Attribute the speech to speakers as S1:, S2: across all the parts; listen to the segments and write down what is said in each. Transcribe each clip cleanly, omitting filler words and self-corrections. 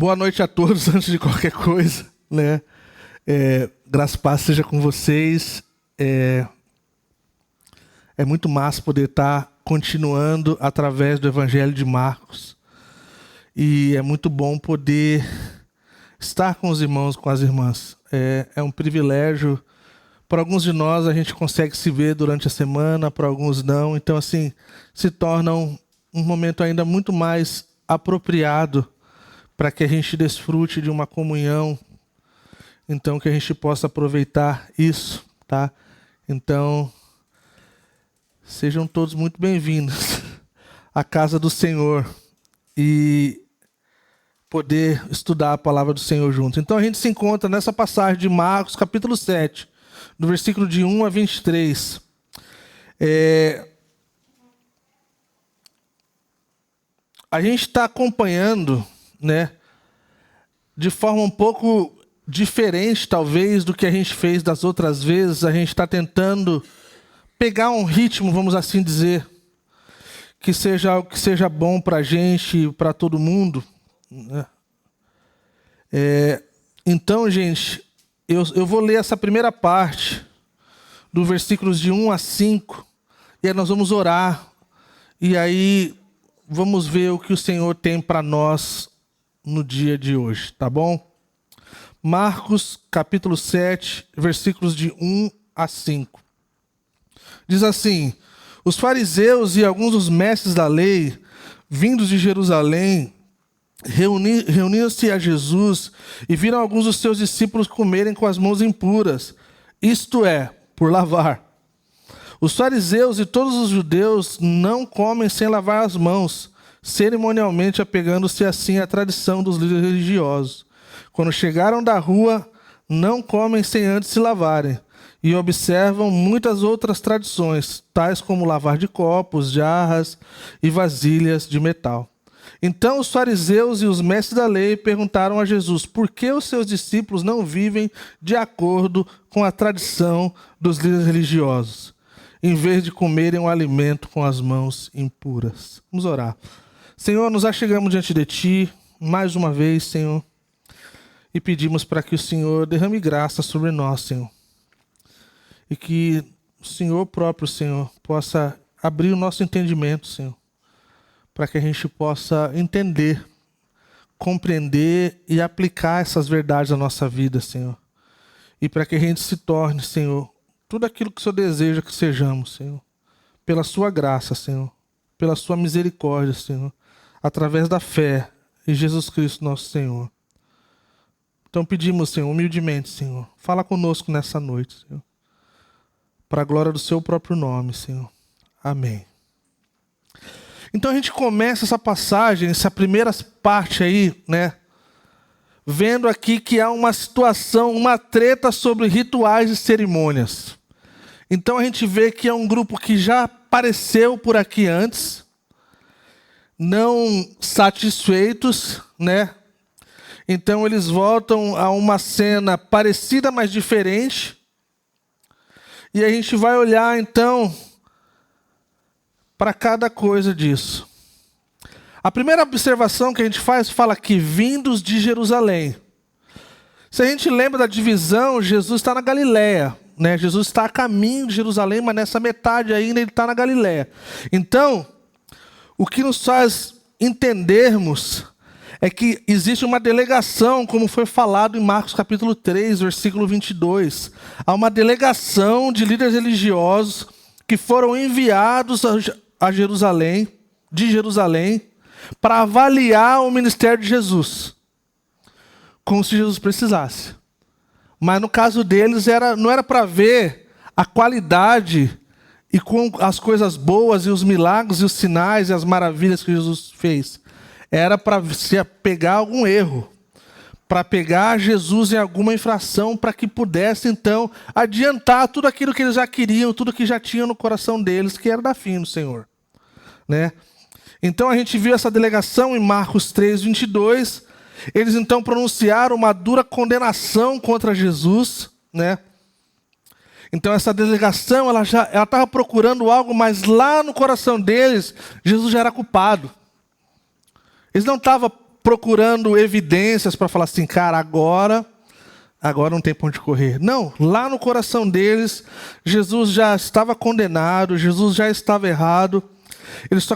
S1: Boa noite a todos, antes de qualquer coisa, né? Graça e paz seja com vocês. É muito massa poder estar continuando através do Evangelho de Marcos. E é muito bom poder estar com os irmãos, com as irmãs. É um privilégio. Para alguns de nós, a gente consegue se ver durante a semana, para alguns não. Então, assim, se torna um momento ainda muito mais apropriado para que a gente desfrute de uma comunhão. Então, que a gente possa aproveitar isso, tá? Então, sejam todos muito bem-vindos à casa do Senhor e poder estudar a palavra do Senhor juntos. Então, a gente se encontra nessa passagem de Marcos, capítulo 7, do versículo de 1 a 23. A gente está acompanhando, né, de forma um pouco diferente, talvez, do que a gente fez das outras vezes. A gente está tentando pegar um ritmo, vamos assim dizer, que seja algo que seja bom para a gente e para todo mundo, né? Então, gente, eu vou ler essa primeira parte, do versículos de 1 a 5, e aí nós vamos orar, e aí vamos ver o que o Senhor tem para nós no dia de hoje, tá bom? Marcos, capítulo 7, versículos de 1 a 5. Diz assim: os fariseus e alguns dos mestres da lei, vindos de Jerusalém, reuniram-se a Jesus e viram alguns dos seus discípulos comerem com as mãos impuras, isto é, por lavar. Os fariseus e todos os judeus não comem sem lavar as mãos, cerimonialmente apegando-se assim à tradição dos líderes religiosos. Quando chegaram da rua, não comem sem antes se lavarem, e observam muitas outras tradições, tais como lavar de copos, jarras e vasilhas de metal. Então os fariseus e os mestres da lei perguntaram a Jesus por que os seus discípulos não vivem de acordo com a tradição dos líderes religiosos, em vez de comerem um alimento com as mãos impuras. Vamos orar. Senhor, nos achegamos diante de Ti, mais uma vez, Senhor, e pedimos para que o Senhor derrame graça sobre nós, Senhor, e que o Senhor próprio, Senhor, possa abrir o nosso entendimento, Senhor, para que a gente possa entender, compreender e aplicar essas verdades na nossa vida, Senhor, e para que a gente se torne, Senhor, tudo aquilo que o Senhor deseja que sejamos, Senhor, pela Sua graça, Senhor, pela Sua misericórdia, Senhor, através da fé em Jesus Cristo, nosso Senhor. Então pedimos, Senhor, humildemente, Senhor, fala conosco nessa noite, Senhor, para a glória do Seu próprio nome, Senhor. Amém. Então a gente começa essa passagem, essa primeira parte aí, né, vendo aqui que há uma situação, uma treta sobre rituais e cerimônias. Então a gente vê que é um grupo que já apareceu por aqui antes, não satisfeitos, né? Então eles voltam a uma cena parecida, mas diferente. E a gente vai olhar então para cada coisa disso. A primeira observação que a gente faz fala que vindos de Jerusalém. Se a gente lembra da divisão, Jesus está na Galileia, né? Jesus está a caminho de Jerusalém, mas nessa metade ainda ele está na Galileia. Então, o que nos faz entendermos é que existe uma delegação, como foi falado em Marcos capítulo 3, versículo 22. Há uma delegação de líderes religiosos que foram enviados a Jerusalém, de Jerusalém, para avaliar o ministério de Jesus, como se Jesus precisasse. Mas no caso deles, não era para ver a qualidade e com as coisas boas e os milagres e os sinais e as maravilhas que Jesus fez. Era para se pegar algum erro, para pegar Jesus em alguma infração, para que pudesse então adiantar tudo aquilo que eles já queriam, tudo que já tinham no coração deles, que era da fim do Senhor, né? Então a gente viu essa delegação em Marcos 3, 22. Eles então pronunciaram uma dura condenação contra Jesus, né? Então essa delegação, ela estava procurando algo, mas lá no coração deles, Jesus já era culpado. Eles não estavam procurando evidências para falar assim, cara, agora não tem pra onde correr. Não, lá no coração deles, Jesus já estava condenado, Jesus já estava errado. Eles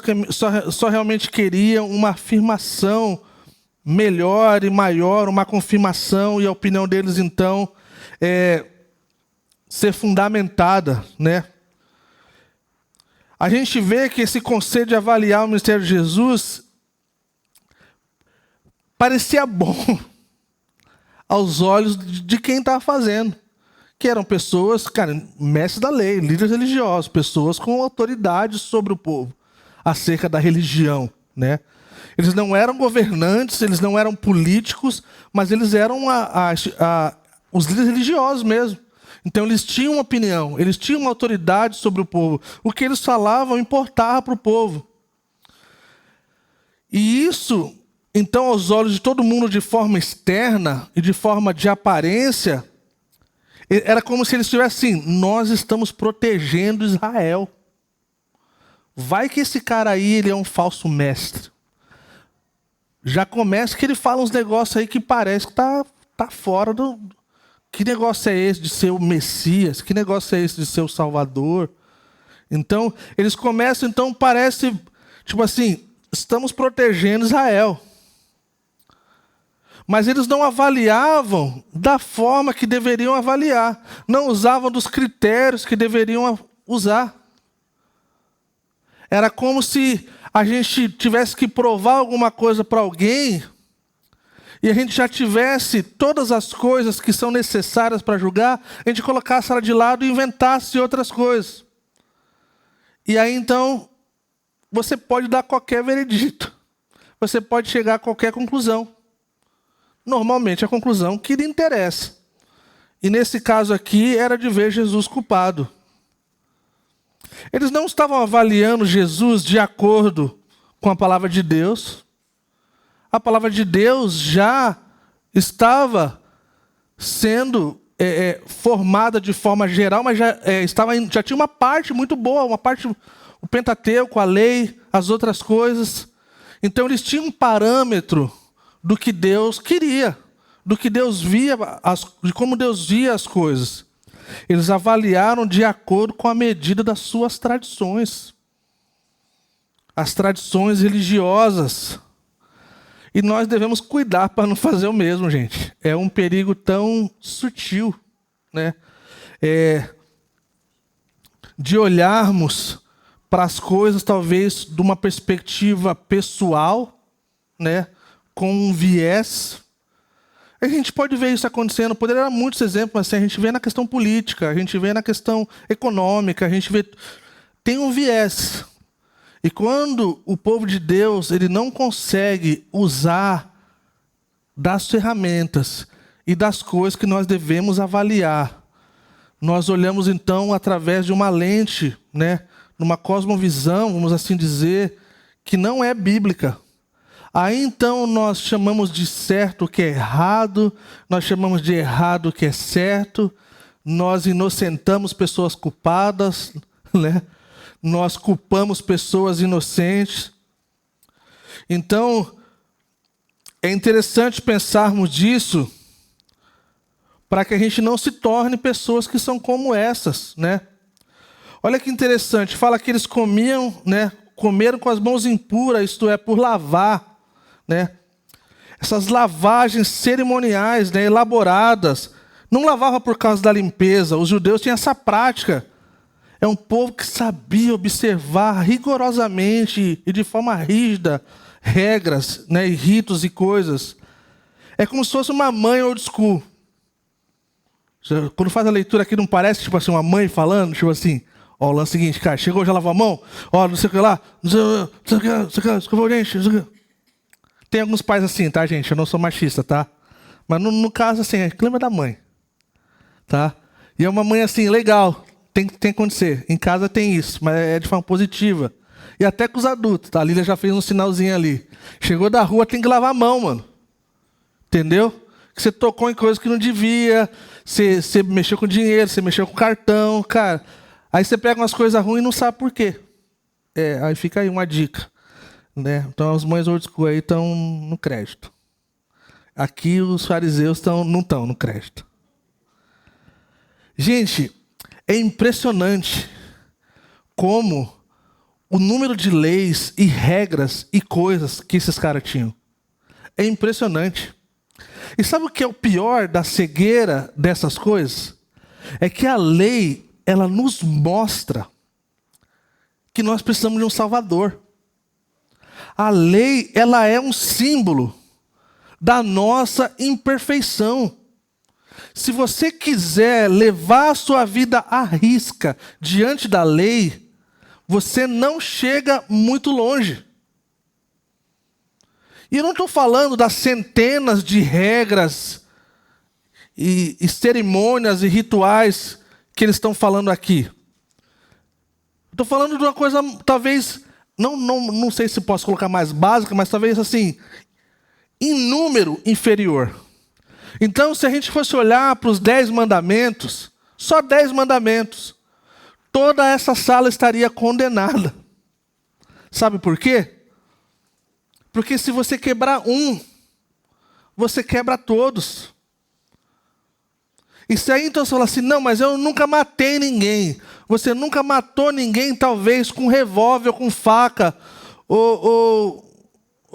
S1: só realmente queriam uma afirmação melhor e maior, uma confirmação, e a opinião deles, então, ser fundamentada, né? A gente vê que esse conceito de avaliar o ministério de Jesus parecia bom aos olhos de quem estava fazendo, que eram pessoas, cara, mestres da lei, líderes religiosos, pessoas com autoridade sobre o povo, acerca da religião, né? Eles não eram governantes, eles não eram políticos, mas eles eram os líderes religiosos mesmo. Então eles tinham uma opinião, eles tinham uma autoridade sobre o povo. O que eles falavam importava para o povo. E isso, então, aos olhos de todo mundo de forma externa e de forma de aparência, era como se eles estivessem assim, nós estamos protegendo Israel. Vai que esse cara aí, ele é um falso mestre. Já começa que ele fala uns negócios aí que parece que tá fora do... Que negócio é esse de ser o Messias? Que negócio é esse de ser o Salvador? Então, eles começam, então parece, tipo assim, estamos protegendo Israel. Mas eles não avaliavam da forma que deveriam avaliar. Não usavam dos critérios que deveriam usar. Era como se a gente tivesse que provar alguma coisa para alguém e a gente já tivesse todas as coisas que são necessárias para julgar, a gente colocasse ela de lado e inventasse outras coisas. E aí, então, você pode dar qualquer veredito. Você pode chegar a qualquer conclusão. Normalmente, a conclusão que lhe interessa. E nesse caso aqui, era de ver Jesus culpado. Eles não estavam avaliando Jesus de acordo com a palavra de Deus. A palavra de Deus já estava sendo formada de forma geral, mas já tinha uma parte muito boa, uma parte, o Pentateuco, a lei, as outras coisas. Então eles tinham um parâmetro do que Deus queria, do que Deus via, de como Deus via as coisas. Eles avaliaram de acordo com a medida das suas tradições. As tradições religiosas. E nós devemos cuidar para não fazer o mesmo, gente. É um perigo tão sutil, né? De olharmos para as coisas, talvez, de uma perspectiva pessoal, né? Com um viés. A gente pode ver isso acontecendo, poderia dar muitos exemplos, mas assim, a gente vê na questão política, a gente vê na questão econômica, a gente vê... Tem um viés. E quando o povo de Deus ele não consegue usar das ferramentas e das coisas que nós devemos avaliar, nós olhamos então através de uma lente, né, numa cosmovisão, vamos assim dizer, que não é bíblica. Aí então nós chamamos de certo o que é errado, nós chamamos de errado o que é certo, nós inocentamos pessoas culpadas, né? Nós culpamos pessoas inocentes. Então, é interessante pensarmos disso para que a gente não se torne pessoas que são como essas, né? Olha que interessante, fala que eles comiam, né? Comeram com as mãos impuras, isto é, por lavar. Né? Essas lavagens cerimoniais, né, elaboradas, não lavava por causa da limpeza. Os judeus tinham essa prática. É um povo que sabia observar rigorosamente e de forma rígida regras, né, e ritos e coisas. É como se fosse uma mãe old school. Quando faz a leitura aqui, não parece tipo assim, uma mãe falando, tipo assim, ó, o lance seguinte, cara, chegou, já lavou a mão, ó, não sei o que lá, não sei o que, escovou o dente, não sei o que. Tem alguns pais assim, tá, gente? Eu não sou machista, tá? Mas no caso, assim, a gente lembra da mãe. Tá? E é uma mãe, assim, legal. Tem que acontecer. Em casa tem isso, mas é de forma positiva. E até com os adultos, tá? A Lília já fez um sinalzinho ali. Chegou da rua, tem que lavar a mão, mano. Entendeu? Que você tocou em coisas que não devia, você mexeu com dinheiro, você mexeu com cartão, cara. Aí você pega umas coisas ruins e não sabe por quê. Aí fica aí uma dica. Né? Então as mães old school aí estão no crédito. Aqui os fariseus não estão no crédito. Gente, é impressionante como o número de leis e regras e coisas que esses caras tinham. É impressionante. E sabe o que é o pior da cegueira dessas coisas? É que a lei, ela nos mostra que nós precisamos de um Salvador. A lei, ela é um símbolo da nossa imperfeição. Se você quiser levar a sua vida à risca diante da lei, você não chega muito longe. E eu não estou falando das centenas de regras e cerimônias e rituais que eles estão falando aqui. Estou falando de uma coisa, talvez, não sei se posso colocar mais básica, mas talvez assim, em número inferior. Então, se a gente fosse olhar para os 10 mandamentos, só 10 mandamentos, toda essa sala estaria condenada. Sabe por quê? Porque se você quebrar um, você quebra todos. E se aí então você fala assim, não, mas eu nunca matei ninguém. Você nunca matou ninguém, talvez, com revólver, ou com faca, ou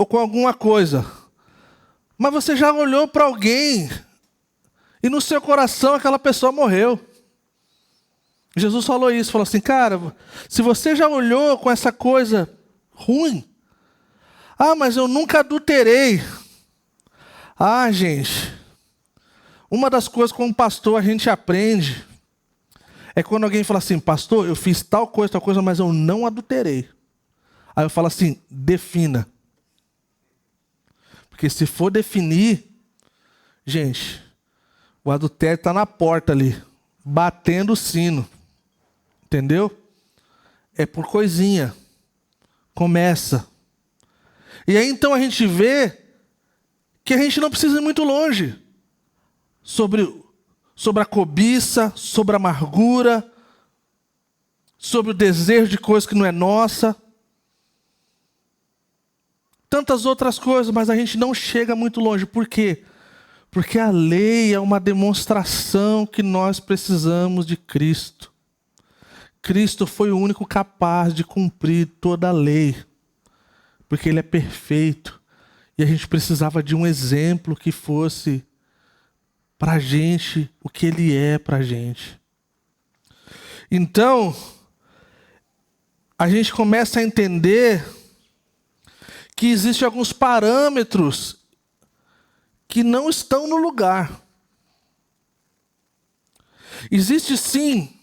S1: com alguma coisa. Mas você já olhou para alguém e no seu coração aquela pessoa morreu. Jesus falou isso, falou assim, cara, se você já olhou com essa coisa ruim, mas eu nunca adulterei. Gente, uma das coisas como pastor a gente aprende é quando alguém fala assim, pastor, eu fiz tal coisa, mas eu não adulterei. Aí eu falo assim, defina. Porque se for definir, gente, o adultério está na porta ali, batendo o sino. Entendeu? É por coisinha. Começa. E aí então a gente vê que a gente não precisa ir muito longe sobre a cobiça, sobre a amargura, sobre o desejo de coisa que não é nossa. Tantas outras coisas, mas a gente não chega muito longe. Por quê? Porque a lei é uma demonstração que nós precisamos de Cristo. Cristo foi o único capaz de cumprir toda a lei. Porque Ele é perfeito. E a gente precisava de um exemplo que fosse para a gente o que Ele é para a gente. Então, a gente começa a entender que existem alguns parâmetros que não estão no lugar. Existe sim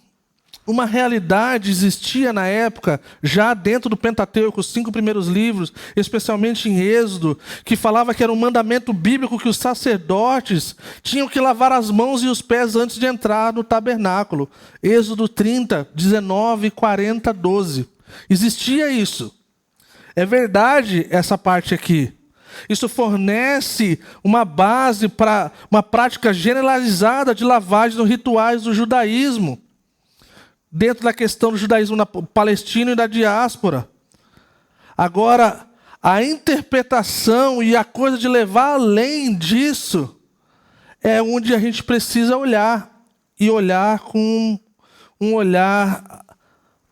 S1: uma realidade, existia na época, já dentro do Pentateuco, os 5 primeiros livros, especialmente em Êxodo, que falava que era um mandamento bíblico que os sacerdotes tinham que lavar as mãos e os pés antes de entrar no tabernáculo. Êxodo 30, 19, 40, 12. Existia isso. É verdade essa parte aqui. Isso fornece uma base para uma prática generalizada de lavagem nos rituais do judaísmo, dentro da questão do judaísmo palestino e da diáspora. Agora, a interpretação e a coisa de levar além disso é onde a gente precisa olhar, e olhar com um olhar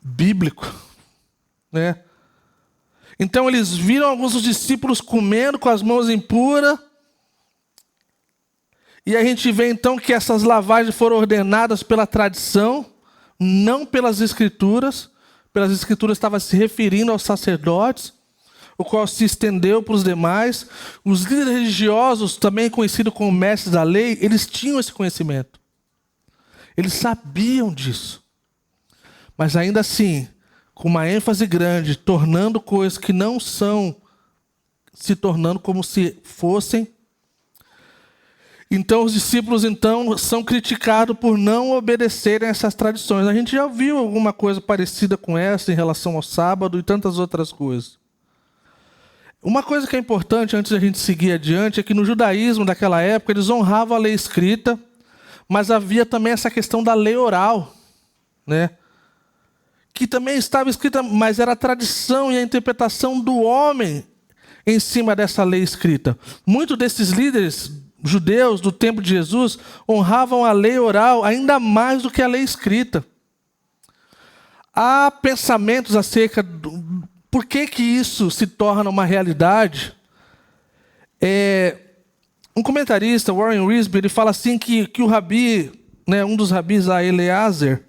S1: bíblico, né? Então eles viram alguns dos discípulos comendo com as mãos impuras. E a gente vê então que essas lavagens foram ordenadas pela tradição, não pelas escrituras. Pelas escrituras estava se referindo aos sacerdotes, o qual se estendeu para os demais. Os líderes religiosos, também conhecidos como mestres da lei, eles tinham esse conhecimento. Eles sabiam disso. Mas ainda assim, com uma ênfase grande, tornando coisas que não são, se tornando como se fossem. Então os discípulos então são criticados por não obedecerem a essas tradições. A gente já viu alguma coisa parecida com essa em relação ao sábado e tantas outras coisas. Uma coisa que é importante antes de a gente seguir adiante é que no judaísmo daquela época eles honravam a lei escrita, mas havia também essa questão da lei oral, né? Que também estava escrita, mas era a tradição e a interpretação do homem em cima dessa lei escrita. Muitos desses líderes judeus do tempo de Jesus honravam a lei oral ainda mais do que a lei escrita. Há pensamentos acerca do por que isso se torna uma realidade. Um comentarista, Warren Wiersbe, ele fala assim que o rabi, né, um dos rabis, a Eliezer,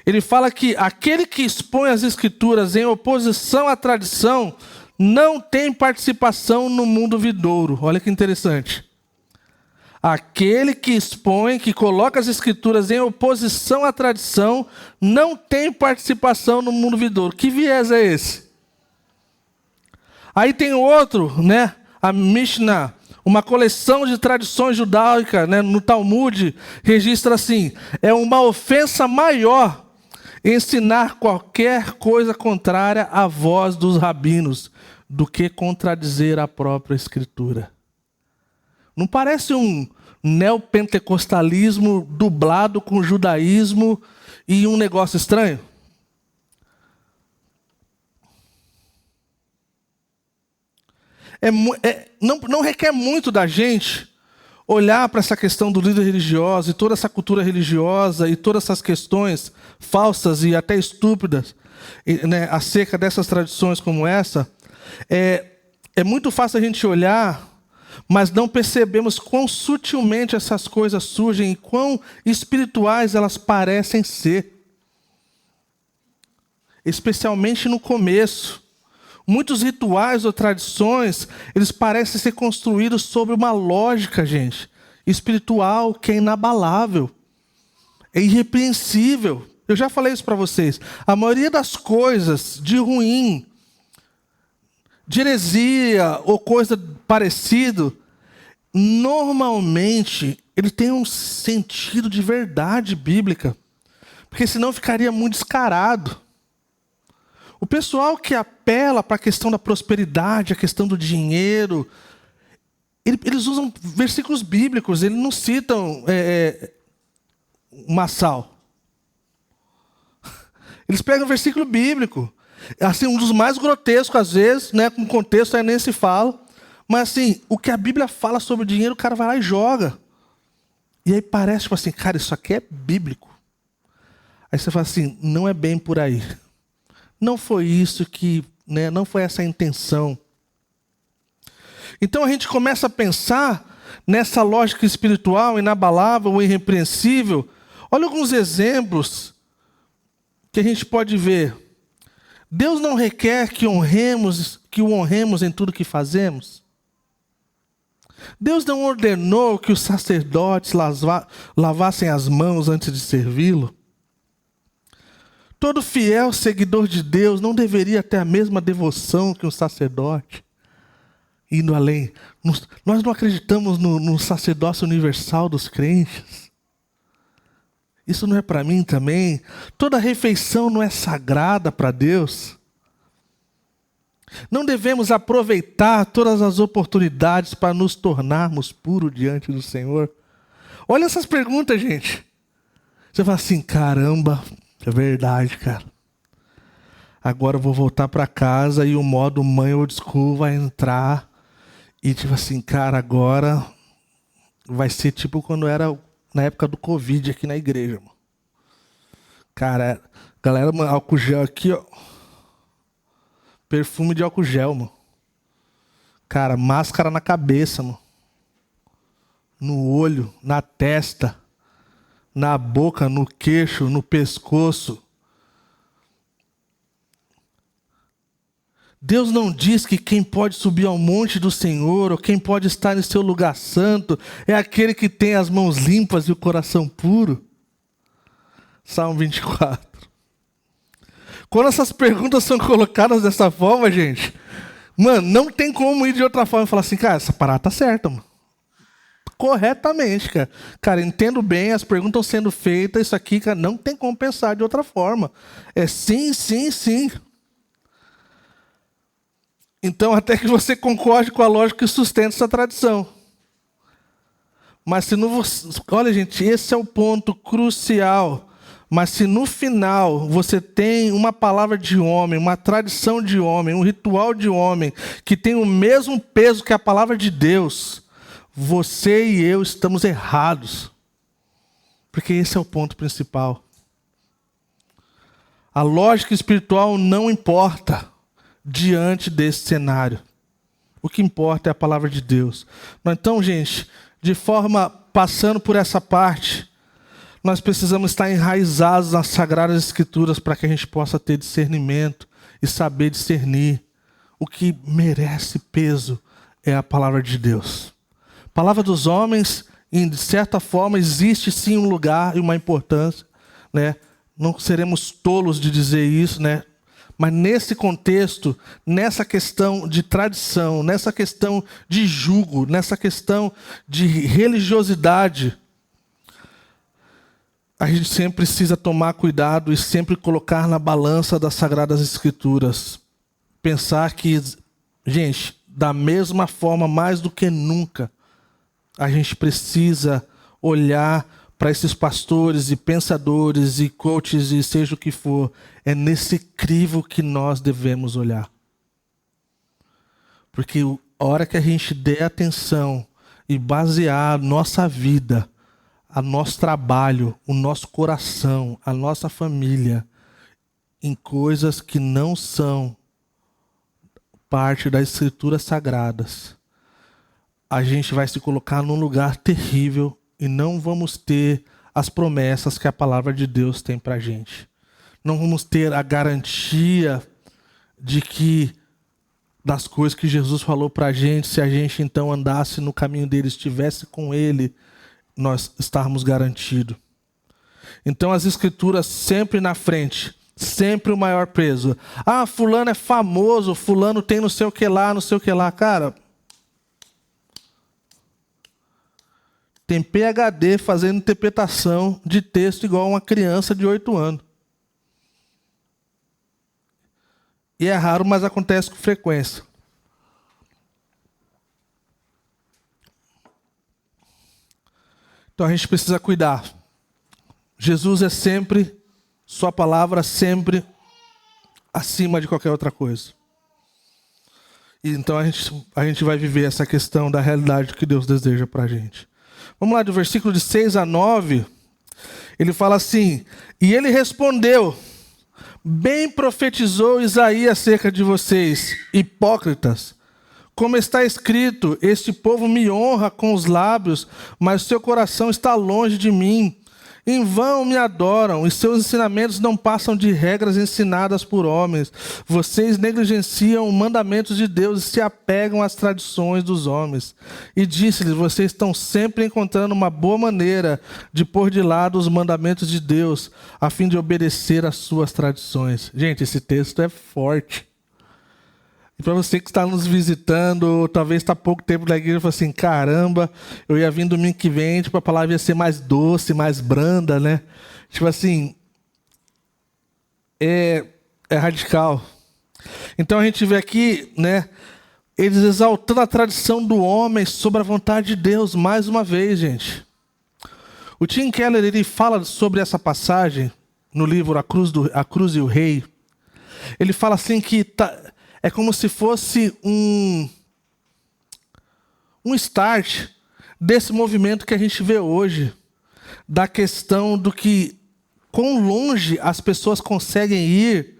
S1: ele fala que aquele que expõe as escrituras em oposição à tradição não tem participação no mundo vindouro. Olha que interessante. Aquele que expõe, que coloca as escrituras em oposição à tradição, não tem participação no mundo vindouro. Que viés é esse? Aí tem outro, né? A Mishnah, uma coleção de tradições judaicas, né? No Talmud, registra assim: é uma ofensa maior ensinar qualquer coisa contrária à voz dos rabinos do que contradizer a própria escritura. Não parece um neopentecostalismo dublado com judaísmo e um negócio estranho? Não requer muito da gente olhar para essa questão do líder religioso e toda essa cultura religiosa e todas essas questões falsas e até estúpidas, né, acerca dessas tradições como essa. É muito fácil a gente olhar, mas não percebemos quão sutilmente essas coisas surgem e quão espirituais elas parecem ser. Especialmente no começo. Muitos rituais ou tradições, eles parecem ser construídos sobre uma lógica, gente, espiritual que é inabalável, é irrepreensível. Eu já falei isso para vocês. A maioria das coisas de ruim, de heresia ou coisa parecido, normalmente ele tem um sentido de verdade bíblica, porque senão ficaria muito descarado. O pessoal que apela para a questão da prosperidade, a questão do dinheiro, eles usam versículos bíblicos, eles não citam Massal. Eles pegam um versículo bíblico, assim, um dos mais grotescos às vezes, né, com contexto aí nem se fala, mas assim, o que a Bíblia fala sobre o dinheiro, o cara vai lá e joga. E aí parece tipo assim, cara, isso aqui é bíblico. Aí você fala assim, não é bem por aí. Não foi isso que, né, não foi essa a intenção. Então a gente começa a pensar nessa lógica espiritual inabalável ou irrepreensível. Olha alguns exemplos que a gente pode ver. Deus não requer que o honremos em tudo que fazemos. Deus não ordenou que os sacerdotes lavassem as mãos antes de servi-lo. Todo fiel seguidor de Deus não deveria ter a mesma devoção que um sacerdote. Indo além, nós não acreditamos no sacerdócio universal dos crentes. Isso não é para mim também. Toda refeição não é sagrada para Deus. Não devemos aproveitar todas as oportunidades para nos tornarmos puros diante do Senhor. Olha essas perguntas, gente. Você fala assim, caramba, é verdade, cara. Agora eu vou voltar para casa e o modo mãe old school vai entrar. E tipo assim, cara, agora vai ser tipo quando era na época do Covid aqui na igreja, mano. Cara, galera, mano, álcool gel aqui, ó. Perfume de álcool gel, mano. Cara, máscara na cabeça, mano. No olho, na testa, na boca, no queixo, no pescoço. Deus não diz que quem pode subir ao monte do Senhor ou quem pode estar em seu lugar santo é aquele que tem as mãos limpas e o coração puro. Salmo 24. Quando essas perguntas são colocadas dessa forma, gente, mano, não tem como ir de outra forma e falar assim, cara, essa parada tá certa, mano. Corretamente, cara. Cara, entendo bem, as perguntas sendo feitas, isso aqui, cara, não tem como pensar de outra forma. É sim, sim, sim. Então, até que você concorde com a lógica que sustenta essa tradição. Mas se não... Olha, gente, esse é o ponto crucial. Mas se no final você tem uma palavra de homem, uma tradição de homem, um ritual de homem, que tem o mesmo peso que a palavra de Deus, você e eu estamos errados. Porque esse é o ponto principal. A lógica espiritual não importa diante desse cenário. O que importa é a palavra de Deus. Então, gente, passando por essa parte, nós precisamos estar enraizados nas Sagradas Escrituras para que a gente possa ter discernimento e saber discernir. O que merece peso é a palavra de Deus. A palavra dos homens, de certa forma, existe sim um lugar e uma importância, né? Não seremos tolos de dizer isso, né? Mas nesse contexto, nessa questão de tradição, nessa questão de jugo, nessa questão de religiosidade, a gente sempre precisa tomar cuidado e sempre colocar na balança das Sagradas Escrituras. Pensar que, gente, da mesma forma, mais do que nunca, a gente precisa olhar para esses pastores e pensadores e coaches e seja o que for. É nesse crivo que nós devemos olhar. Porque a hora que a gente der atenção e basear a nossa vida, o nosso trabalho, o nosso coração, a nossa família, em coisas que não são parte das Escrituras Sagradas, a gente vai se colocar num lugar terrível e não vamos ter as promessas que a palavra de Deus tem para a gente. Não vamos ter a garantia de que das coisas que Jesus falou para a gente, se a gente então andasse no caminho dele, estivesse com ele, nós estarmos garantidos. Então as Escrituras sempre na frente, sempre o maior peso. Ah, fulano é famoso, fulano tem não sei o que lá, não sei o que lá. Cara, tem PhD fazendo interpretação de texto igual uma criança de 8 anos. E é raro, mas acontece com frequência. Então a gente precisa cuidar. Jesus é sempre, sua palavra sempre acima de qualquer outra coisa. E então a gente vai viver essa questão da realidade que Deus deseja para a gente. Vamos lá, do versículo de 6 a 9, ele fala assim: e ele respondeu: bem profetizou Isaías acerca de vocês, hipócritas. Como está escrito, este povo me honra com os lábios, mas seu coração está longe de mim. Em vão me adoram, e seus ensinamentos não passam de regras ensinadas por homens. Vocês negligenciam os mandamentos de Deus e se apegam às tradições dos homens. E disse-lhes: vocês estão sempre encontrando uma boa maneira de pôr de lado os mandamentos de Deus, a fim de obedecer às suas tradições. Gente, esse texto é forte. E para você que está nos visitando, ou talvez está há pouco tempo na igreja, fala assim: caramba, eu ia vir domingo que vem, tipo, a palavra ia ser mais doce, mais branda, né? Tipo assim, é radical. Então a gente vê aqui, né, eles exaltando a tradição do homem sobre a vontade de Deus, mais uma vez, gente. O Tim Keller, ele fala sobre essa passagem no livro A Cruz e o Rei. Ele fala assim que é como se fosse um start desse movimento que a gente vê hoje, da questão do que, quão longe as pessoas conseguem ir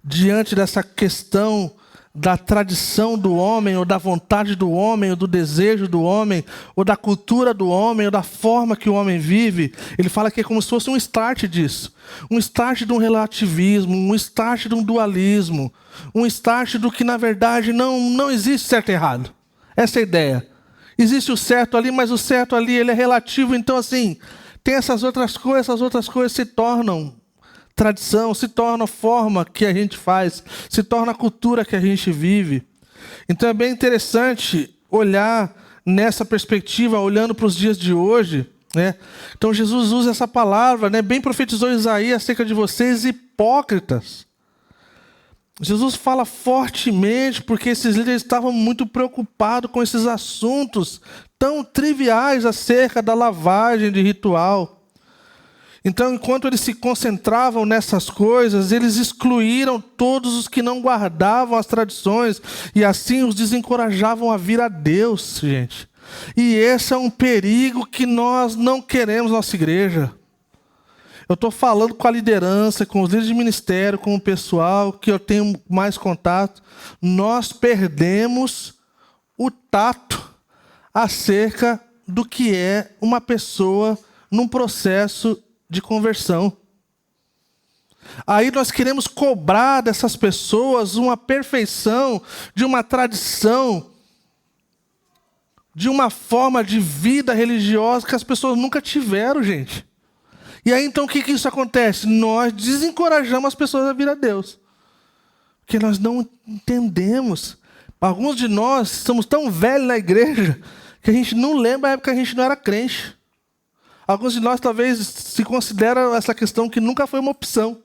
S1: diante dessa questão da tradição do homem, ou da vontade do homem, ou do desejo do homem, ou da cultura do homem, ou da forma que o homem vive. Ele fala que é como se fosse um start disso. Um start de um relativismo, um start de um dualismo, um start do que, na verdade, não existe certo e errado. Essa é a ideia. Existe o certo ali, mas o certo ali ele é relativo. Então, assim, tem essas outras coisas se tornam tradição, se torna a forma que a gente faz, se torna a cultura que a gente vive. Então é bem interessante olhar nessa perspectiva, olhando para os dias de hoje, né? Então Jesus usa essa palavra, né? Bem profetizou Isaías acerca de vocês, hipócritas. Jesus fala fortemente porque esses líderes estavam muito preocupados com esses assuntos tão triviais acerca da lavagem de ritual. Então, enquanto eles se concentravam nessas coisas, eles excluíram todos os que não guardavam as tradições e assim os desencorajavam a vir a Deus, gente. E esse é um perigo que nós não queremos na nossa igreja. Eu estou falando com a liderança, com os líderes de ministério, com o pessoal que eu tenho mais contato. Nós perdemos o tato acerca do que é uma pessoa num processo de conversão. Aí nós queremos cobrar dessas pessoas uma perfeição, de uma tradição, de uma forma de vida religiosa que as pessoas nunca tiveram, gente. E aí então o que isso acontece? Nós desencorajamos as pessoas a vir a Deus. Porque nós não entendemos. Alguns de nós somos tão velhos na igreja que a gente não lembra a época que a gente não era crente. Alguns de nós talvez se consideram essa questão que nunca foi uma opção.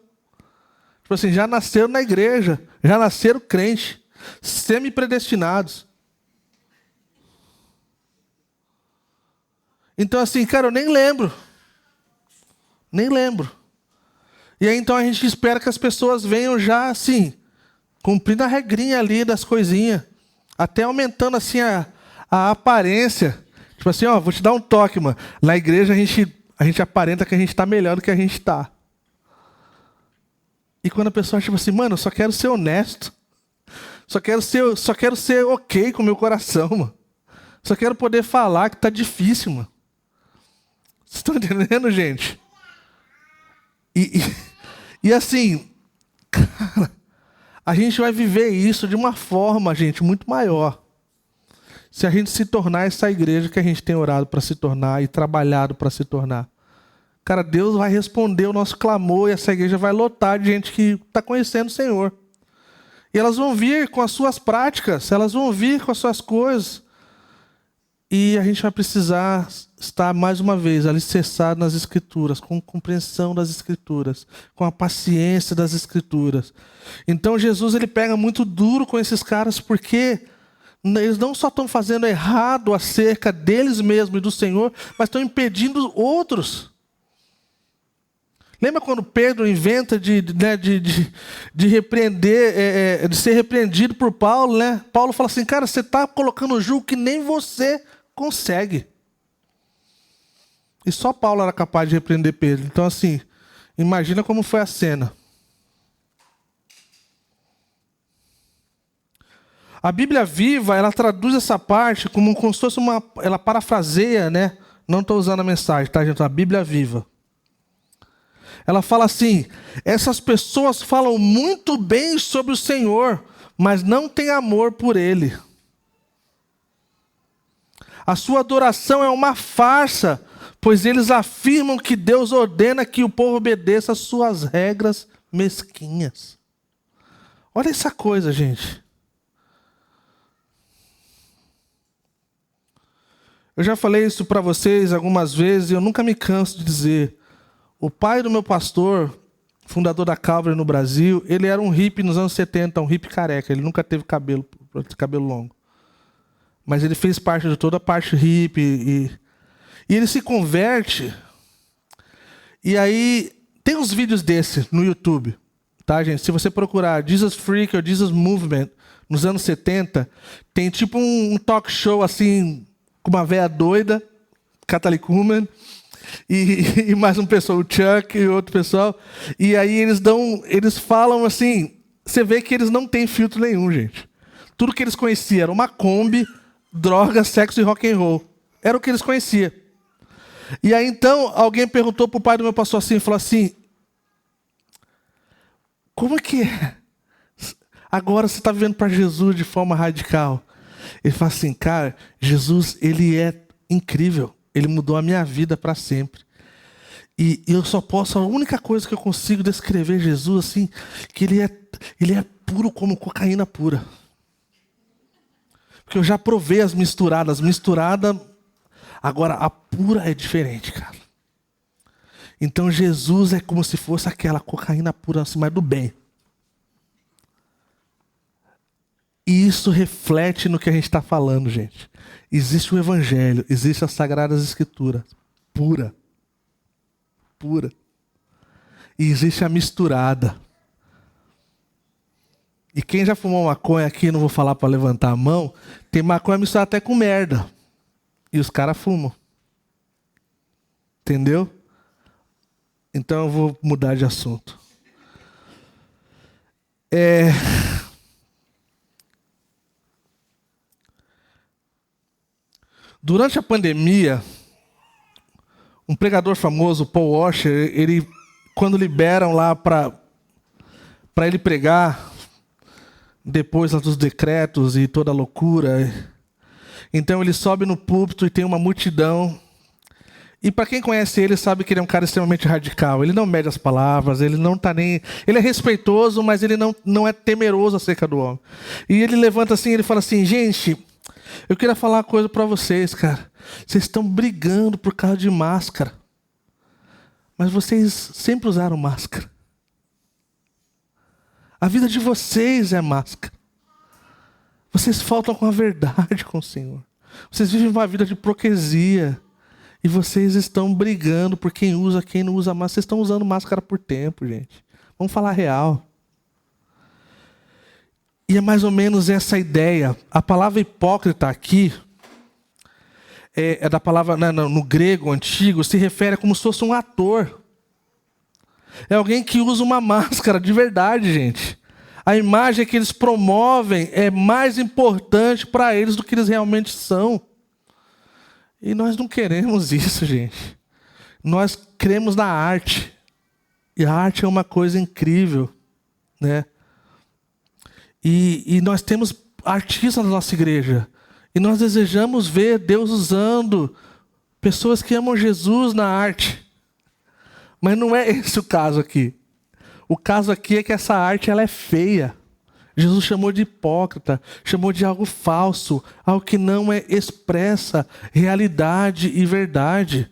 S1: Tipo assim, já nasceram na igreja, já nasceram crente, semi-predestinados. Então assim, cara, eu nem lembro. Nem lembro. E aí então a gente espera que as pessoas venham já assim, cumprindo a regrinha ali das coisinhas, até aumentando assim a aparência. Tipo assim, ó, vou te dar um toque, mano. Na igreja a gente aparenta que a gente está melhor do que a gente está. E quando a pessoa tipo assim, mano, eu só quero ser honesto. Só quero ser ok com o meu coração, mano. Só quero poder falar que tá difícil, mano. Vocês estão entendendo, gente? E assim, cara, a gente vai viver isso de uma forma, gente, muito maior. Se a gente se tornar essa igreja que a gente tem orado para se tornar e trabalhado para se tornar. Cara, Deus vai responder o nosso clamor e essa igreja vai lotar de gente que está conhecendo o Senhor. E elas vão vir com as suas práticas, elas vão vir com as suas coisas. E a gente vai precisar estar, mais uma vez, alicerçado nas Escrituras, com compreensão das Escrituras, com a paciência das Escrituras. Então Jesus ele pega muito duro com esses caras porque eles não só estão fazendo errado acerca deles mesmos e do Senhor, mas estão impedindo outros. Lembra quando Pedro inventa de repreender, de ser repreendido por Paulo, né? Paulo fala assim, cara, você está colocando um jugo que nem você consegue. E só Paulo era capaz de repreender Pedro. Então assim, imagina como foi a cena. A Bíblia Viva, ela traduz essa parte como se fosse ela parafraseia, né? Não estou usando a mensagem, tá, gente? A Bíblia Viva. Ela fala assim, essas pessoas falam muito bem sobre o Senhor, mas não têm amor por Ele. A sua adoração é uma farsa, pois eles afirmam que Deus ordena que o povo obedeça às suas regras mesquinhas. Olha essa coisa, gente. Eu já falei isso para vocês algumas vezes e eu nunca me canso de dizer. O pai do meu pastor, fundador da Calvary no Brasil, ele era um hippie nos anos 70, um hippie careca. Ele nunca teve cabelo longo. Mas ele fez parte de toda a parte hippie. E ele se converte. E aí, tem uns vídeos desse no YouTube. Tá, gente? Se você procurar Jesus Freak ou Jesus Movement, nos anos 70, tem tipo um talk show assim, com uma véia doida, Kathy Kuhlman, e mais um pessoal, o Chuck e outro pessoal. E aí eles falam assim, você vê que eles não têm filtro nenhum, gente. Tudo que eles conheciam era uma Kombi, droga, sexo e rock and roll. Era o que eles conheciam. E aí então alguém perguntou pro pai do meu pastor assim, falou assim, como que é? Agora você está vivendo para Jesus de forma radical. Ele fala assim, cara, Jesus, ele é incrível. Ele mudou a minha vida para sempre. E eu só posso, a única coisa que eu consigo descrever Jesus assim, que ele é puro como cocaína pura. Porque eu já provei as misturadas. Misturada, agora a pura é diferente, cara. Então Jesus é como se fosse aquela cocaína pura, assim, mas do bem. E isso reflete no que a gente está falando, gente. Existe o Evangelho, existe as Sagradas Escrituras. Pura. Pura. e existe a misturada. E quem já fumou maconha aqui, não vou falar para levantar a mão, tem maconha misturada até com merda. E os caras fumam. Entendeu? Então eu vou mudar de assunto. Durante a pandemia, um pregador famoso, Paul Washer, ele, quando liberam lá para ele pregar, depois dos decretos e toda a loucura, então ele sobe no púlpito e tem uma multidão. E para quem conhece ele, sabe que ele é um cara extremamente radical. Ele não mede as palavras, ele não tá nem... Ele é respeitoso, mas ele não é temeroso acerca do homem. E ele levanta assim, ele fala assim: gente, eu queria falar uma coisa para vocês, cara. Vocês estão brigando por causa de máscara. Mas vocês sempre usaram máscara. A vida de vocês é máscara. Vocês faltam com a verdade com o Senhor. Vocês vivem uma vida de hipocrisia. E vocês estão brigando por quem usa, quem não usa máscara. Vocês estão usando máscara por tempo, gente. Vamos falar real. E é mais ou menos essa ideia. A palavra hipócrita aqui, é da palavra, no grego antigo, se refere a como se fosse um ator. É alguém que usa uma máscara de verdade, gente. A imagem que eles promovem é mais importante para eles do que eles realmente são. E nós não queremos isso, gente. Nós cremos na arte. E a arte é uma coisa incrível, né? E nós temos artistas na nossa igreja. E nós desejamos ver Deus usando pessoas que amam Jesus na arte. Mas não é esse o caso aqui. O caso aqui é que essa arte ela é feia. Jesus chamou de hipócrita, chamou de algo falso, algo que não expressa realidade e verdade.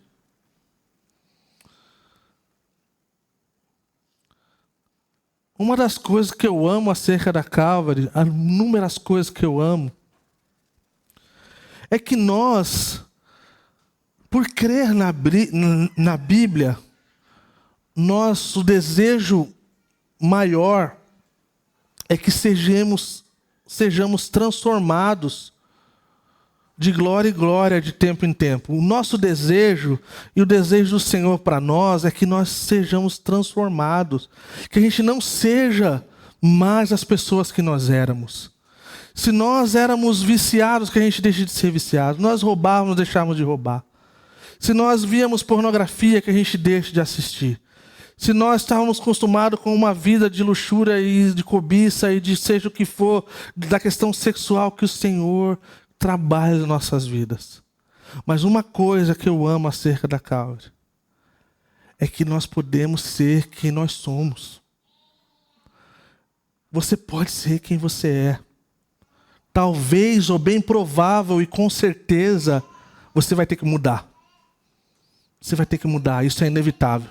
S1: Uma das coisas que eu amo acerca da Calvary, há inúmeras coisas que eu amo, é que nós, por crer na Bíblia, nosso desejo maior é que sejamos transformados de glória em glória, de tempo em tempo. O nosso desejo e o desejo do Senhor para nós é que nós sejamos transformados. Que a gente não seja mais as pessoas que nós éramos. Se nós éramos viciados, que a gente deixe de ser viciado. Nós roubávamos, deixávamos de roubar. Se nós víamos pornografia, que a gente deixe de assistir. Se nós estávamos acostumados com uma vida de luxúria e de cobiça e de seja o que for, da questão sexual, que o Senhor trabalhe em nossas vidas. Mas uma coisa que eu amo acerca da Calvary é que nós podemos ser quem nós somos. Você pode ser quem você é. Talvez, ou bem provável e com certeza, você vai ter que mudar. Você vai ter que mudar, isso é inevitável.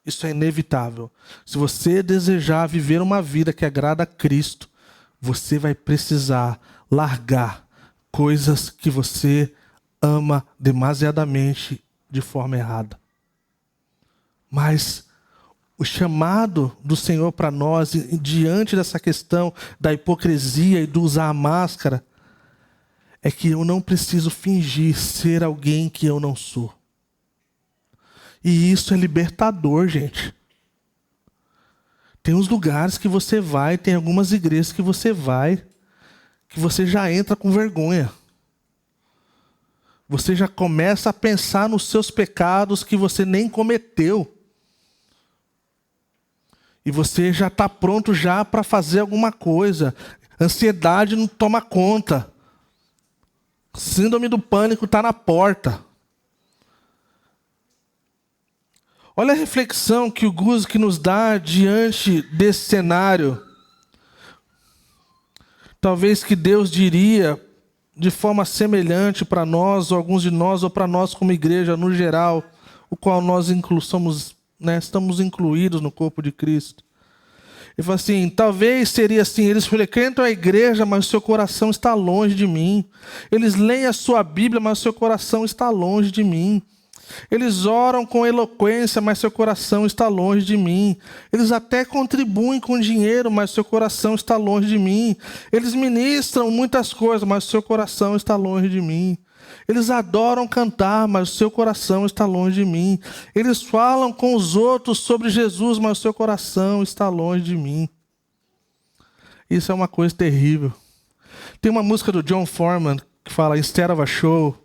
S1: Isso é inevitável. Se você desejar viver uma vida que agrada a Cristo, você vai precisar largar coisas que você ama demasiadamente de forma errada. Mas o chamado do Senhor para nós, diante dessa questão da hipocrisia e do usar a máscara, é que eu não preciso fingir ser alguém que eu não sou. E isso é libertador, gente. Tem uns lugares que você vai, tem algumas igrejas que você vai, que você já entra com vergonha. Você já começa a pensar nos seus pecados que você nem cometeu. E você já está pronto já para fazer alguma coisa. Ansiedade não toma conta. Síndrome do pânico está na porta. Olha a reflexão que o Guzik nos dá diante desse cenário. Talvez que Deus diria de forma semelhante para nós, ou alguns de nós, ou para nós como igreja no geral, o qual nós estamos incluídos no corpo de Cristo. Ele fala assim, talvez seria assim, eles frequentam a igreja, mas o seu coração está longe de mim. Eles leem a sua Bíblia, mas o seu coração está longe de mim. Eles oram com eloquência, mas seu coração está longe de mim. Eles até contribuem com dinheiro, mas seu coração está longe de mim. Eles ministram muitas coisas, mas seu coração está longe de mim. Eles adoram cantar, mas o seu coração está longe de mim. Eles falam com os outros sobre Jesus, mas o seu coração está longe de mim. Isso é uma coisa terrível. Tem uma música do John Foreman que fala Instead of a Show,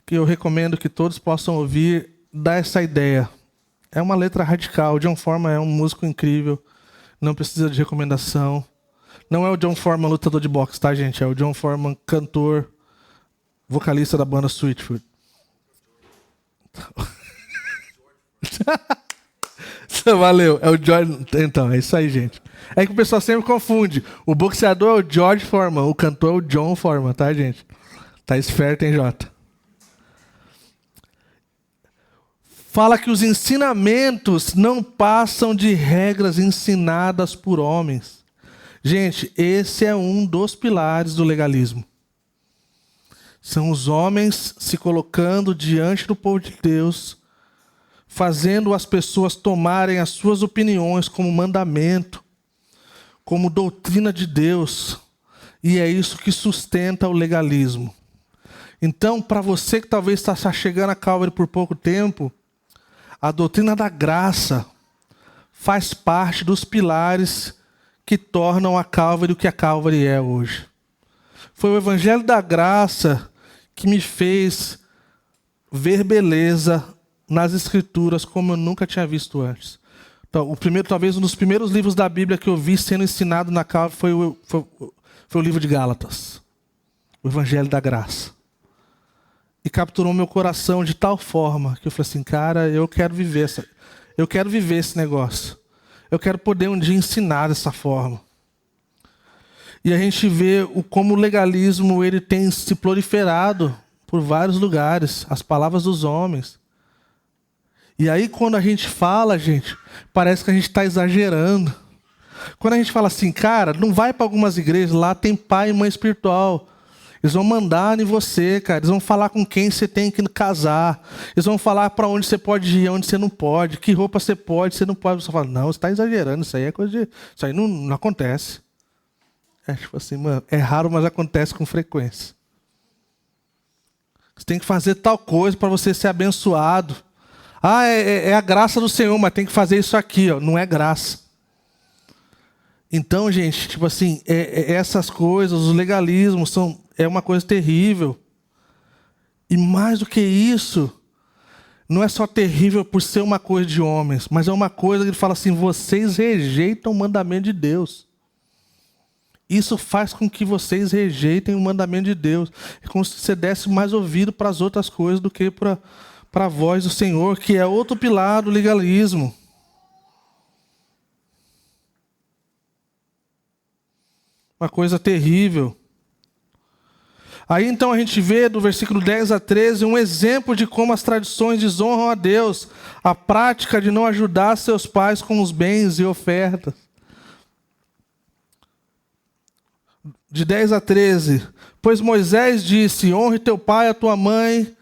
S1: que eu recomendo que todos possam ouvir, dá essa ideia. É uma letra radical. O John Foreman é um músico incrível, não precisa de recomendação. Não é o John Foreman lutador de boxe, tá, gente? É o John Foreman cantor, vocalista da banda Sweetfoot. Valeu, é o George. Então, é isso aí, gente. É que o pessoal sempre confunde. O boxeador é o George Foreman, o cantor é o John Foreman, tá, gente? Tá esperto, hein, Jota? Fala que os ensinamentos não passam de regras ensinadas por homens. Gente, esse é um dos pilares do legalismo. São os homens se colocando diante do povo de Deus, fazendo as pessoas tomarem as suas opiniões como mandamento, como doutrina de Deus. E é isso que sustenta o legalismo. Então, para você que talvez está chegando a Calvary por pouco tempo, a doutrina da graça faz parte dos pilares que tornam a Calvary o que a Calvary é hoje. Foi o evangelho da graça que me fez ver beleza nas Escrituras como eu nunca tinha visto antes. Então, talvez um dos primeiros livros da Bíblia que eu vi sendo ensinado na Calvary foi o livro de Gálatas, o evangelho da graça. E capturou meu coração de tal forma que eu falei assim, cara, eu quero viver esse negócio. Eu quero poder um dia ensinar dessa forma. E a gente vê como o legalismo ele tem se proliferado por vários lugares, as palavras dos homens. E aí quando a gente fala, gente, parece que a gente está exagerando. Quando a gente fala assim, cara, não vai para algumas igrejas, lá tem pai e mãe espiritual. Eles vão mandar em você, cara. Eles vão falar com quem você tem que casar. Eles vão falar para onde você pode ir, onde você não pode. Que roupa você pode, você não pode. Você fala, não, você está exagerando. Isso aí é coisa de... Isso aí não acontece. É tipo assim, mano, é raro, mas acontece com frequência. Você tem que fazer tal coisa para você ser abençoado. Ah, é a graça do Senhor, mas tem que fazer isso aqui, ó. Não é graça. Então, gente, tipo assim, essas coisas, os legalismos é uma coisa terrível. E mais do que isso, não é só terrível por ser uma coisa de homens, mas é uma coisa que ele fala assim, vocês rejeitam o mandamento de Deus. Isso faz com que vocês rejeitem o mandamento de Deus. É como se você desse mais ouvido para as outras coisas do que para a voz do Senhor, que é outro pilar do legalismo. Uma coisa terrível. Aí então a gente vê do versículo 10 a 13 um exemplo de como as tradições desonram a Deus. A prática de não ajudar seus pais com os bens e ofertas. De 10 a 13. Pois Moisés disse, honre teu pai e a tua mãe.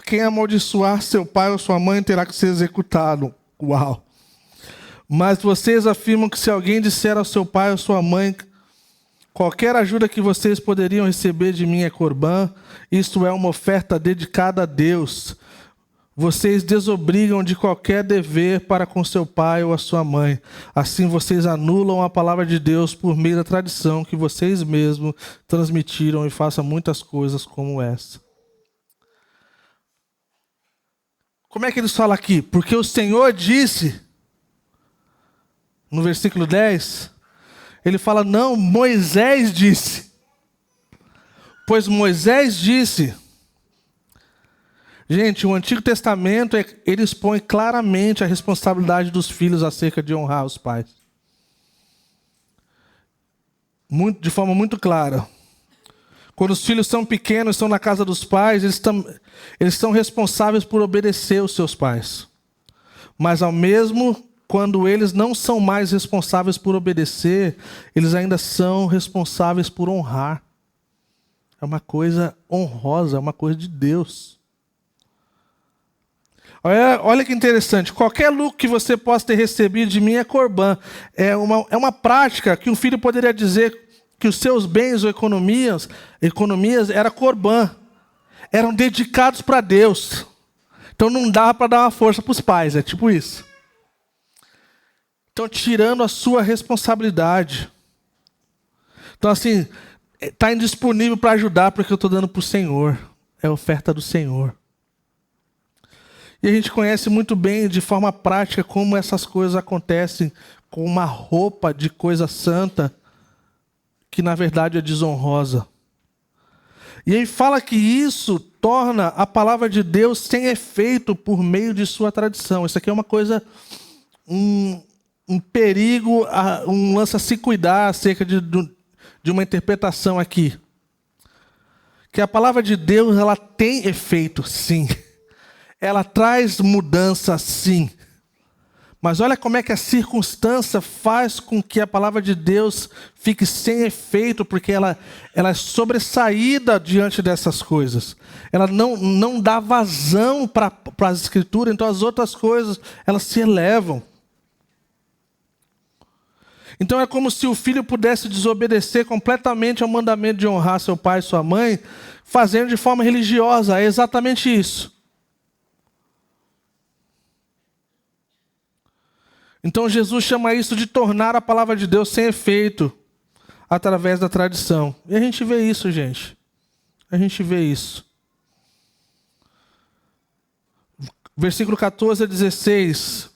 S1: Quem amaldiçoar seu pai ou sua mãe terá que ser executado. Uau! Mas vocês afirmam que se alguém disser ao seu pai ou sua mãe... Qualquer ajuda que vocês poderiam receber de mim é corbã, isto é uma oferta dedicada a Deus. Vocês desobrigam de qualquer dever para com seu pai ou a sua mãe. Assim vocês anulam a palavra de Deus por meio da tradição que vocês mesmos transmitiram e façam muitas coisas como essa. Como é que eles falam aqui? Porque o Senhor disse, no versículo 10... Ele fala, não, Moisés disse. Pois Moisés disse. Gente, o Antigo Testamento, ele expõe claramente a responsabilidade dos filhos acerca de honrar os pais. De forma muito clara. Quando os filhos são pequenos, estão na casa dos pais, eles são responsáveis por obedecer os seus pais. Mas quando eles não são mais responsáveis por obedecer, eles ainda são responsáveis por honrar. É uma coisa honrosa, é uma coisa de Deus. Olha que interessante. Qualquer lucro que você possa ter recebido de mim é corbã. É uma prática que um filho poderia dizer que os seus bens ou economias eram corbã. Eram dedicados para Deus. Então não dava para dar uma força para os pais. É tipo isso. Então tirando a sua responsabilidade. Então assim, está indisponível para ajudar porque eu estou dando para o Senhor. É a oferta do Senhor. E a gente conhece muito bem, de forma prática, como essas coisas acontecem com uma roupa de coisa santa, que na verdade é desonrosa. E aí fala que isso torna a palavra de Deus sem efeito por meio de sua tradição. Isso aqui é uma coisa, um perigo, um lance a se cuidar acerca de uma interpretação aqui. Que a palavra de Deus, ela tem efeito, sim. Ela traz mudança, sim. Mas olha como é que a circunstância faz com que a palavra de Deus fique sem efeito, porque ela é sobressaída diante dessas coisas. Ela não dá vazão para as escrituras, então as outras coisas, elas se elevam. Então é como se o filho pudesse desobedecer completamente ao mandamento de honrar seu pai e sua mãe, fazendo de forma religiosa. É exatamente isso. Então Jesus chama isso de tornar a palavra de Deus sem efeito, através da tradição. E a gente vê isso, gente. A gente vê isso. Versículo 14 a 16.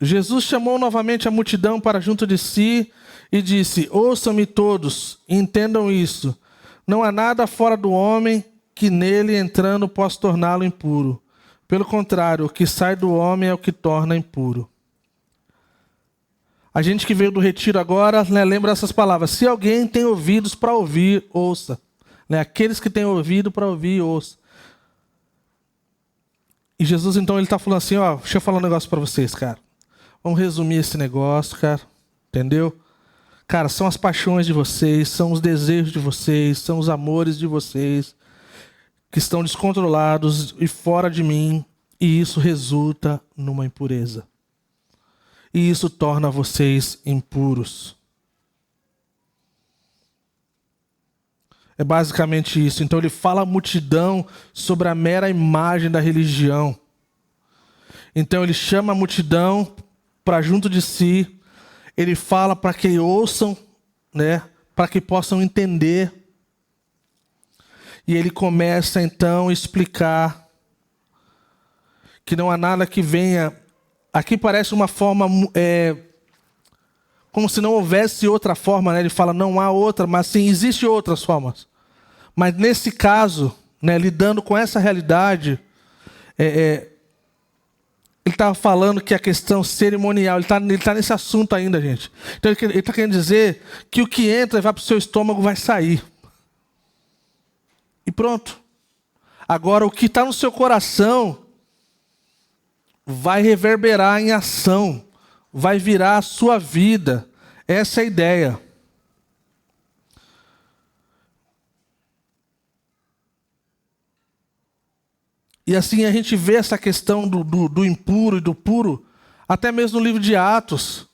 S1: Jesus chamou novamente a multidão para junto de si e disse: ouçam-me todos, e entendam isso. Não há nada fora do homem que nele entrando possa torná-lo impuro. Pelo contrário, o que sai do homem é o que torna impuro. A gente que veio do retiro agora, lembra essas palavras. Se alguém tem ouvidos para ouvir, ouça. Aqueles que têm ouvido para ouvir, ouça. E Jesus, então, ele está falando assim, deixa eu falar um negócio para vocês, cara. Vamos resumir esse negócio, cara. Entendeu? Cara, são as paixões de vocês, são os desejos de vocês, são os amores de vocês, que estão descontrolados e fora de mim, e isso resulta numa impureza. E isso torna vocês impuros. É basicamente isso. Então ele fala à multidão sobre a mera imagem da religião. Então ele chama a multidão para junto de si. Ele fala para que ouçam, para que possam entender. E ele começa então a explicar que não há nada que venha. Aqui parece uma forma, como se não houvesse outra forma, Ele fala, não há outra, mas sim, existem outras formas. Mas nesse caso, lidando com essa realidade, ele estava falando que a questão cerimonial, ele tá nesse assunto ainda, gente. Então ele está querendo dizer que o que entra e vai para o seu estômago vai sair. E pronto. Agora, o que está no seu coração vai reverberar em ação, vai virar a sua vida. Essa é a ideia. E assim a gente vê essa questão do impuro e do puro, até mesmo no livro de Atos,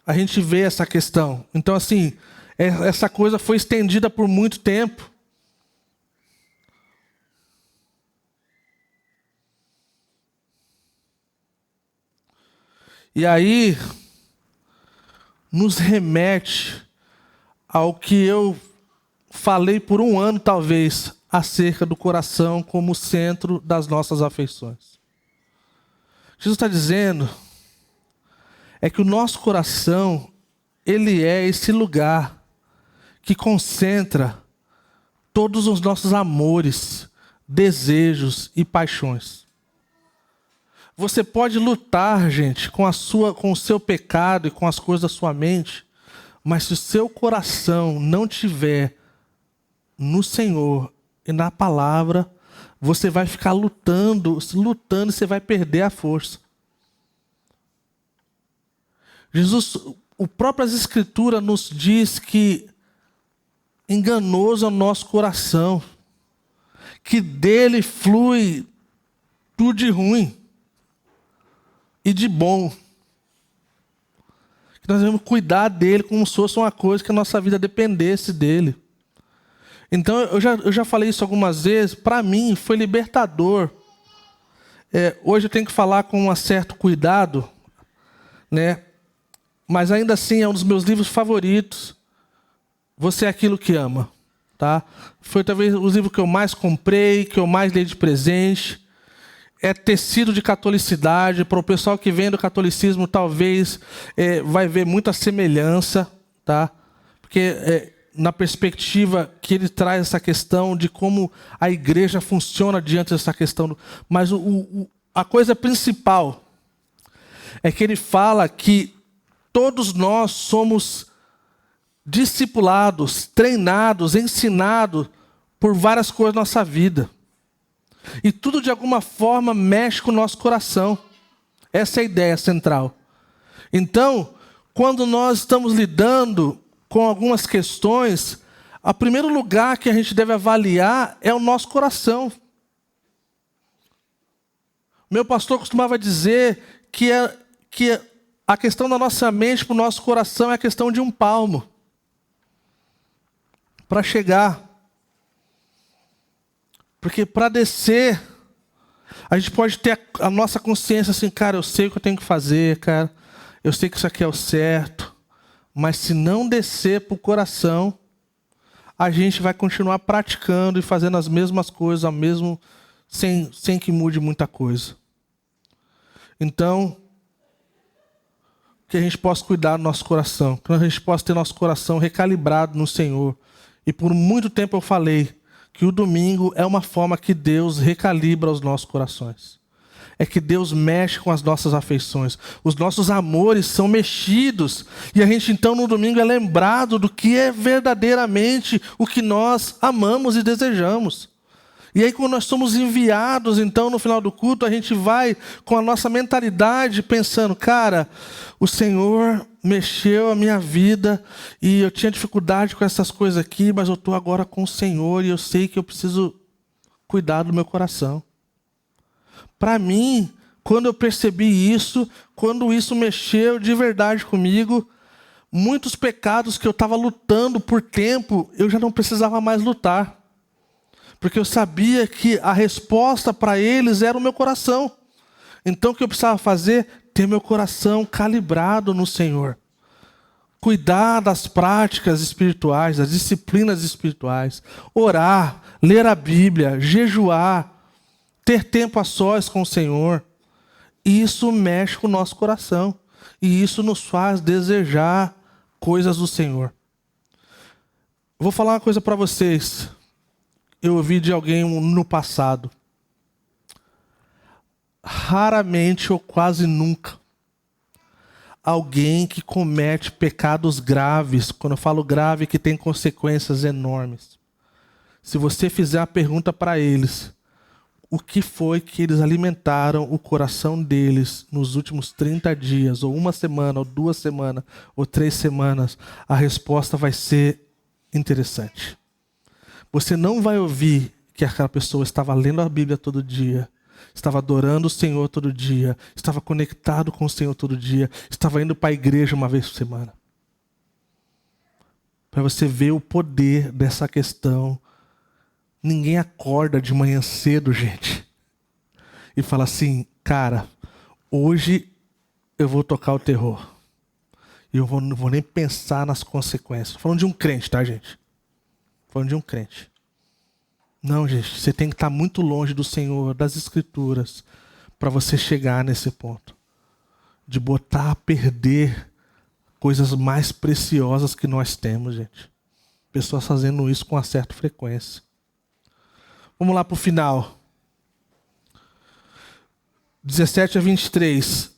S1: a gente vê essa questão. Então assim, essa coisa foi estendida por muito tempo. E aí, nos remete ao que eu falei por um ano, talvez, acerca do coração como centro das nossas afeições. Jesus está dizendo que o nosso coração, ele é esse lugar que concentra todos os nossos amores, desejos e paixões. Você pode lutar, gente, com o seu pecado e com as coisas da sua mente, mas se o seu coração não tiver no Senhor e na palavra, você vai ficar lutando e você vai perder a força. O próprio Escritura nos diz que enganoso é o nosso coração, que dele flui tudo de ruim. e de bom. Que nós devemos cuidar dele como se fosse uma coisa que a nossa vida dependesse dele. Então, eu já falei isso algumas vezes, para mim foi libertador. Hoje eu tenho que falar com um certo cuidado, né? Mas ainda assim é um dos meus livros favoritos. Você é aquilo que ama. Tá? Foi talvez o livro que eu mais comprei, que eu mais dei de presente. É tecido de catolicidade. Para o pessoal que vem do catolicismo, talvez vai ver muita semelhança, tá? Porque na perspectiva que ele traz essa questão de como a igreja funciona diante dessa questão. Mas a coisa principal é que ele fala que todos nós somos discipulados, treinados, ensinados por várias coisas na nossa vida. E tudo de alguma forma mexe com o nosso coração. Essa é a ideia central. Então, quando nós estamos lidando com algumas questões, o primeiro lugar que a gente deve avaliar é o nosso coração. Meu pastor costumava dizer que a questão da nossa mente para o nosso coração é a questão de um palmo. Para chegar. Porque para descer, a gente pode ter a nossa consciência assim, cara, eu sei o que eu tenho que fazer, cara. Eu sei que isso aqui é o certo. Mas se não descer para o coração, a gente vai continuar praticando e fazendo as mesmas coisas, sem que mude muita coisa. Então, que a gente possa cuidar do nosso coração. Que a gente possa ter nosso coração recalibrado no Senhor. E por muito tempo eu falei que o domingo é uma forma que Deus recalibra os nossos corações. É que Deus mexe com as nossas afeições. Os nossos amores são mexidos. E a gente então no domingo é lembrado do que é verdadeiramente o que nós amamos e desejamos. E aí quando nós somos enviados, então no final do culto, a gente vai com a nossa mentalidade pensando, cara, o Senhor mexeu a minha vida e eu tinha dificuldade com essas coisas aqui, mas eu estou agora com o Senhor e eu sei que eu preciso cuidar do meu coração. Para mim, quando eu percebi isso, quando isso mexeu de verdade comigo, muitos pecados que eu estava lutando por tempo, eu já não precisava mais lutar. Porque eu sabia que a resposta para eles era o meu coração. Então o que eu precisava fazer? Ter meu coração calibrado no Senhor. Cuidar das práticas espirituais, das disciplinas espirituais. Orar, ler a Bíblia, jejuar, ter tempo a sós com o Senhor. E isso mexe com o nosso coração. E isso nos faz desejar coisas do Senhor. Vou falar uma coisa para vocês. Eu ouvi de alguém no passado. Raramente ou quase nunca, alguém que comete pecados graves, quando eu falo grave, que tem consequências enormes. Se você fizer a pergunta para eles, o que foi que eles alimentaram o coração deles nos últimos 30 dias, ou uma semana, ou 2 semanas, ou 3 semanas, a resposta vai ser interessante. Você não vai ouvir que aquela pessoa estava lendo a Bíblia todo dia, estava adorando o Senhor todo dia, estava conectado com o Senhor todo dia, estava indo para a igreja uma vez por semana. Para você ver o poder dessa questão. Ninguém acorda de manhã cedo, gente, e fala assim, cara, hoje eu vou tocar o terror. E eu não vou nem pensar nas consequências. Estou falando de um crente, tá, gente? Falando de um crente. Não, gente, você tem que estar muito longe do Senhor, das Escrituras, para você chegar nesse ponto. De botar a perder coisas mais preciosas que nós temos, gente. Pessoas fazendo isso com uma certa frequência. Vamos lá para o final. 17 a 23.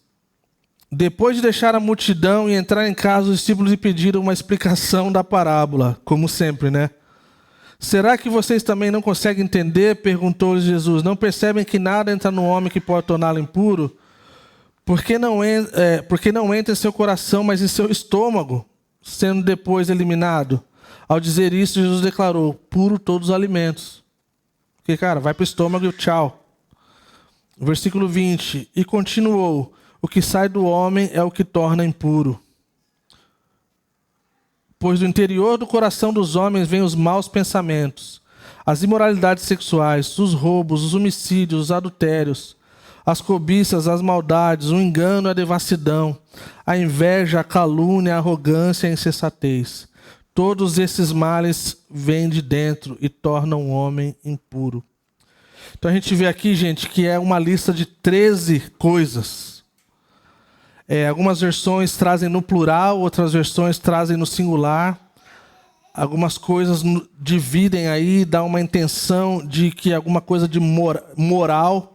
S1: Depois de deixar a multidão e entrar em casa, os discípulos lhe pediram uma explicação da parábola, como sempre, né? Será que vocês também não conseguem entender? Perguntou-lhes Jesus. Não percebem que nada entra no homem que pode torná-lo impuro? Porque não entra em seu coração, mas em seu estômago, sendo depois eliminado? Ao dizer isso, Jesus declarou, puro todos os alimentos. Porque, cara, vai para o estômago e tchau. Versículo 20. E continuou, O que sai do homem é o que torna impuro. Pois do interior do coração dos homens vêm os maus pensamentos, as imoralidades sexuais, os roubos, os homicídios, os adultérios, as cobiças, as maldades, o engano, a devassidão, a inveja, a calúnia, a arrogância e a insensatez. Todos esses males vêm de dentro e tornam o homem impuro. Então a gente vê aqui, gente, que é uma lista de 13 coisas. Algumas versões trazem no plural, outras versões trazem no singular. Algumas coisas dividem aí, dá uma intenção de que é alguma coisa de moral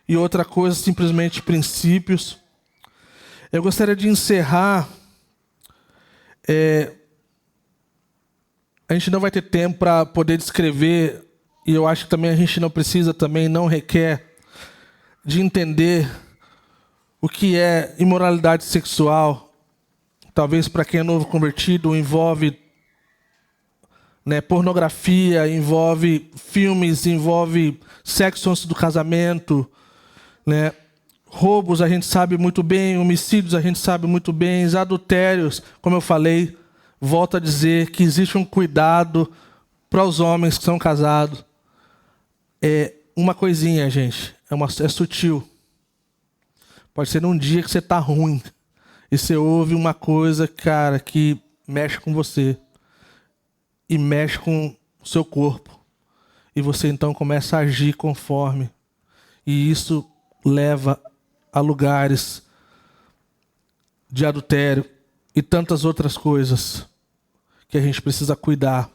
S1: e outra coisa simplesmente princípios. Eu gostaria de encerrar. A gente não vai ter tempo para poder descrever, e eu acho que também a gente não precisa, também não requer, de entender o que é imoralidade sexual. Talvez para quem é novo convertido, envolve pornografia, envolve filmes, envolve sexo antes do casamento, roubos a gente sabe muito bem, homicídios a gente sabe muito bem, adultérios, como eu falei, volto a dizer que existe um cuidado para os homens que são casados. Uma coisinha, gente, é sutil. Pode ser num dia que você está ruim e você ouve uma coisa, cara, que mexe com você e mexe com o seu corpo. E você então começa a agir conforme. E isso leva a lugares de adultério e tantas outras coisas que a gente precisa cuidar.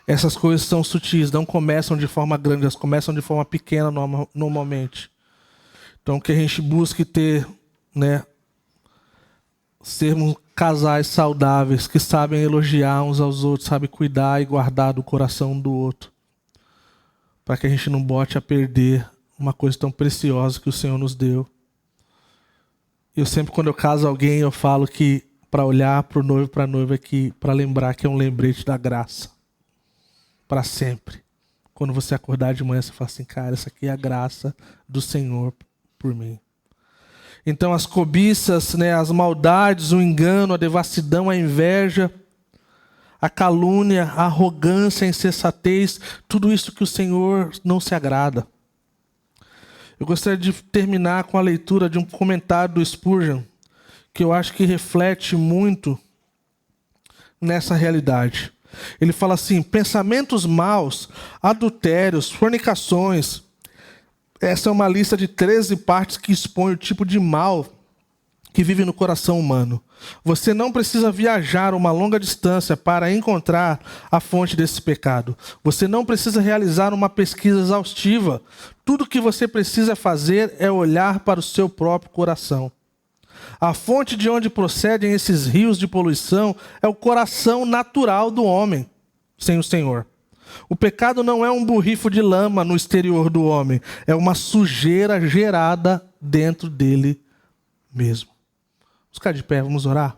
S1: Essas coisas são sutis, não começam de forma grande, elas começam de forma pequena normalmente. Então que a gente busque ter, sermos casais saudáveis, que sabem elogiar uns aos outros, sabem cuidar e guardar do coração um do outro. Para que a gente não bote a perder uma coisa tão preciosa que o Senhor nos deu. Eu sempre, quando eu caso alguém, eu falo que para olhar para o noivo e para a noiva, para lembrar que é um lembrete da graça. Para sempre. Quando você acordar de manhã, você fala assim, cara, essa aqui é a graça do Senhor por mim. Então as cobiças, as maldades, o engano, a devassidão, a inveja, a calúnia, a arrogância, a insensatez, tudo isso que o Senhor não se agrada. Eu gostaria de terminar com a leitura de um comentário do Spurgeon, que eu acho que reflete muito nessa realidade. Ele fala assim, pensamentos maus, adultérios, fornicações. Essa é uma lista de 13 partes que expõe o tipo de mal que vive no coração humano. Você não precisa viajar uma longa distância para encontrar a fonte desse pecado. Você não precisa realizar uma pesquisa exaustiva. Tudo que você precisa fazer é olhar para o seu próprio coração. A fonte de onde procedem esses rios de poluição é o coração natural do homem, sem o Senhor. O pecado não é um borrifo de lama no exterior do homem, é uma sujeira gerada dentro dele mesmo. Vamos ficar de pé, vamos orar?